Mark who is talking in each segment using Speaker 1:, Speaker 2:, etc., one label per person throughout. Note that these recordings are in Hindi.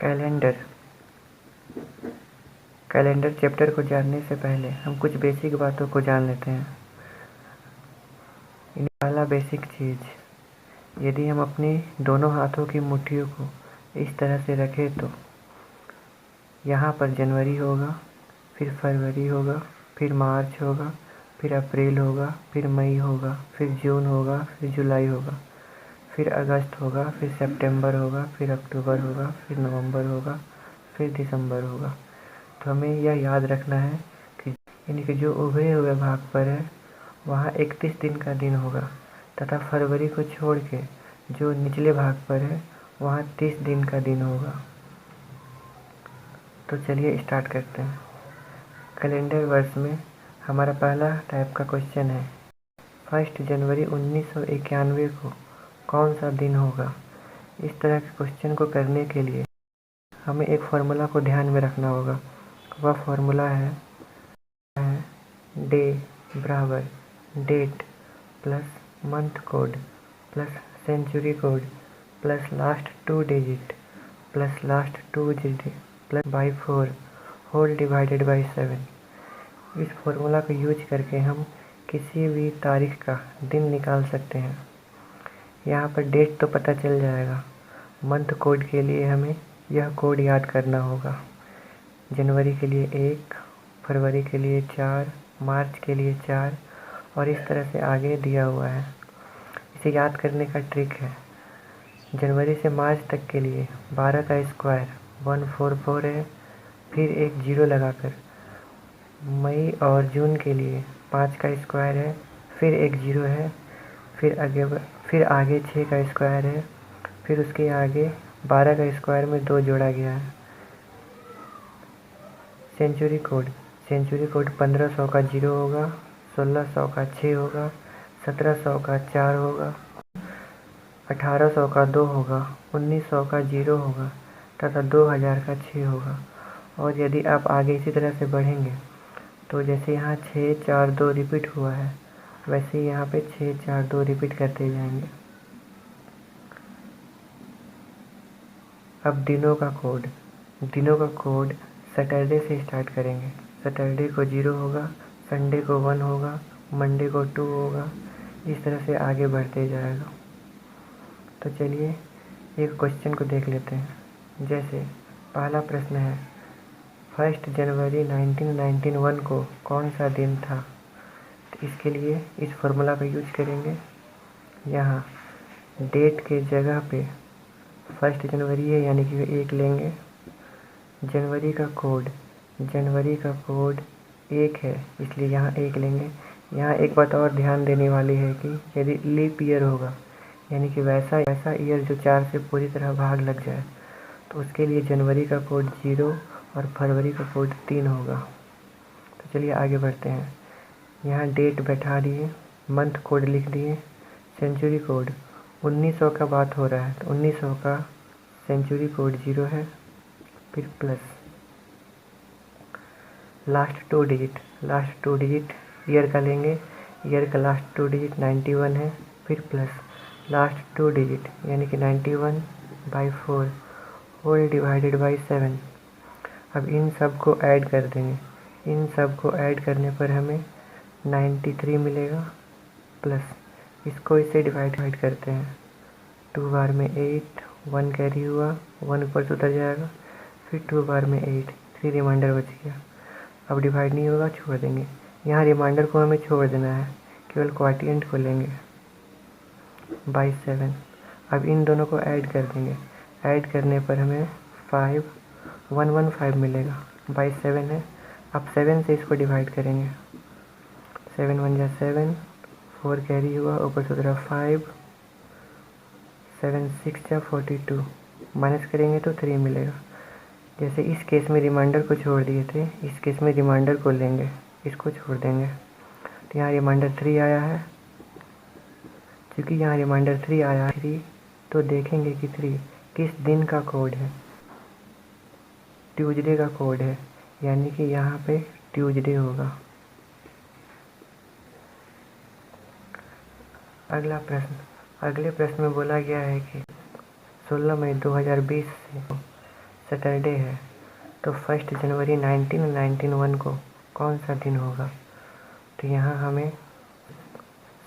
Speaker 1: कैलेंडर कैलेंडर चैप्टर को जानने से पहले हम कुछ बेसिक बातों को जान लेते हैं। पहला बेसिक चीज़, यदि हम अपनी दोनों हाथों की मुट्ठियों को इस तरह से रखें तो यहाँ पर जनवरी होगा, फिर फरवरी होगा, फिर मार्च होगा, फिर अप्रैल होगा, फिर मई होगा, फिर जून होगा, फिर जुलाई होगा, फिर अगस्त होगा, फिर सितंबर होगा, फिर अक्टूबर होगा, फिर नवंबर होगा, फिर दिसंबर होगा। तो हमें यह याद रखना है कि यानी कि जो उभरे हुए भाग पर है वहाँ 31 दिन का दिन होगा तथा फरवरी को छोड़ के जो निचले भाग पर है वहाँ 30 दिन का दिन होगा। तो चलिए स्टार्ट करते हैं। कैलेंडर वर्ष में हमारा पहला टाइप का क्वेश्चन है, 1 जनवरी 1991 को कौन सा दिन होगा। इस तरह के क्वेश्चन को करने के लिए हमें एक फार्मूला को ध्यान में रखना होगा। वह फार्मूला है डे बराबर date plus month code plus century code plus last 2 digit plus last 2 digit plus by 4 whole divided by 7। इस फार्मूला को यूज करके हम किसी भी तारीख का दिन निकाल सकते हैं। यहाँ पर डेट तो पता चल जाएगा, मंथ कोड के लिए हमें यह कोड याद करना होगा। जनवरी के लिए 1, फरवरी के लिए 4, मार्च के लिए 4 और इस तरह से आगे दिया हुआ है। इसे याद करने का ट्रिक है, जनवरी से मार्च तक के लिए 12 का स्क्वायर 144 है, फिर एक जीरो लगाकर। मई और जून के लिए 5 का स्क्वायर है, फिर एक जीरो है, फिर आगे 6 का स्क्वायर है, फिर उसके आगे 12 का स्क्वायर में 2 जोड़ा गया है। सेंचुरी कोड 1500 का 0 होगा, 1600 का 6 होगा, 1700 का 4 होगा, 1800 का 2 होगा, 1900 का 0 होगा तथा 2000 का 6 होगा। और यदि आप आगे इसी तरह से बढ़ेंगे तो जैसे यहाँ 6 4 2 रिपीट हुआ है वैसे ही यहाँ पे 6 4 2 रिपीट करते जाएंगे। अब दिनों का कोड सैटरडे से स्टार्ट करेंगे। सैटरडे को 0 होगा, संडे को 1 होगा, मंडे को 2 होगा, इस तरह से आगे बढ़ते जाएगा। तो चलिए एक क्वेश्चन को देख लेते हैं। जैसे पहला प्रश्न है, 1 जनवरी 1991 को कौन सा दिन था। तो इसके लिए इस फार्मूला का यूज करेंगे। यहाँ डेट के जगह पे 1 जनवरी है यानी कि 1 लेंगे। जनवरी का कोड 1 है इसलिए यहाँ 1 लेंगे। यहाँ एक बात और ध्यान देने वाली है कि यदि लीप ईयर होगा यानी कि वैसा ईयर जो 4 से पूरी तरह भाग लग जाए तो उसके लिए जनवरी का कोड 0 और फरवरी का कोड 3 होगा। तो चलिए आगे बढ़ते हैं। यहाँ डेट बैठा दिए, मंथ कोड लिख दिए, सेंचुरी कोड 1900 का बात हो रहा है तो 1900 का सेंचुरी कोड 0 है, फिर प्लस लास्ट 2 डिजिट ईयर का लेंगे। ईयर का लास्ट 2 डिजिट 91 है, फिर प्लस लास्ट 2 डिजिट यानी कि 91/4 होल डिवाइडेड बाई 7। अब इन सब को ऐड कर देंगे। इन सब को ऐड करने पर हमें 93 मिलेगा, प्लस इसको इससे डिवाइड करते हैं। 2 बार में 8, 1 कैरी हुआ, 1 ऊपर से उतर जाएगा, फिर 2 बार में 8, 3 रिमाइंडर बच गया। अब डिवाइड नहीं होगा, छोड़ देंगे। यहाँ रिमाइंडर को हमें छोड़ देना है, केवल क्वोटिएंट को लेंगे बाई 7। अब इन दोनों को ऐड कर देंगे। ऐड करने पर हमें 115 मिलेगा, बाई 7 है। अब 7 से इसको डिवाइड करेंगे। 7 1 जा 7, 4 कैरी हुआ, ऊपर से उतरा 5, 7 6 जा 42, माइनस करेंगे तो 3 मिलेगा। जैसे इस केस में रिमाइंडर को छोड़ दिए थे, इस केस में रिमाइंडर को लेंगे, इसको छोड़ देंगे। तो यहाँ रिमाइंडर 3 आया है। क्योंकि यहाँ रिमाइंडर 3 आया है 3, तो देखेंगे कि 3 किस दिन का कोड है। ट्यूसडे का कोड है यानी कि यहाँ पे ट्यूसडे होगा। अगले प्रश्न में बोला गया है कि 16 मई 2020 से सैटरडे है तो 1 जनवरी 1991 को कौन सा दिन होगा? तो यहाँ हमें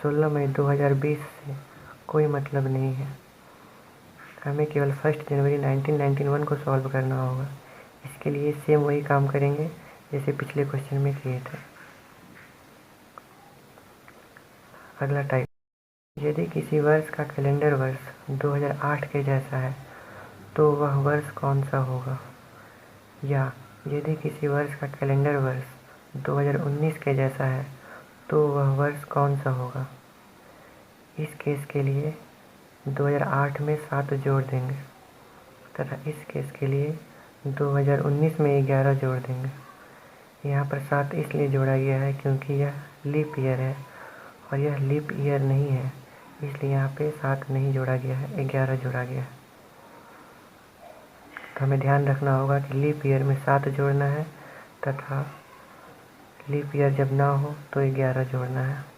Speaker 1: 16 मई 2020 से कोई मतलब नहीं है, हमें केवल 1 जनवरी 1991 को सॉल्व करना होगा। इसके लिए सेम वही काम करेंगे जैसे पिछले क्वेश्चन में किए थे। अगला टाइप, यदि किसी वर्ष का कैलेंडर वर्ष 2008 के जैसा है तो वह वर्ष कौन सा होगा? या यदि किसी वर्ष का कैलेंडर वर्ष 2019 के जैसा है तो वह वर्ष कौन सा होगा? इस केस के लिए 2008 में 7 जोड़ देंगे तथा इस केस के लिए 2019 में 11 जोड़ देंगे। यहाँ पर 7 इसलिए जोड़ा गया है क्योंकि यह लीप ईयर है और यह लीप ईयर नहीं है, इसलिए यहाँ पे 7 नहीं जोड़ा गया है, 11 जोड़ा गया है। तो हमें ध्यान रखना होगा कि लीप ईयर में 7 जोड़ना है तथा लीप ईयर जब ना हो तो 11 जोड़ना है।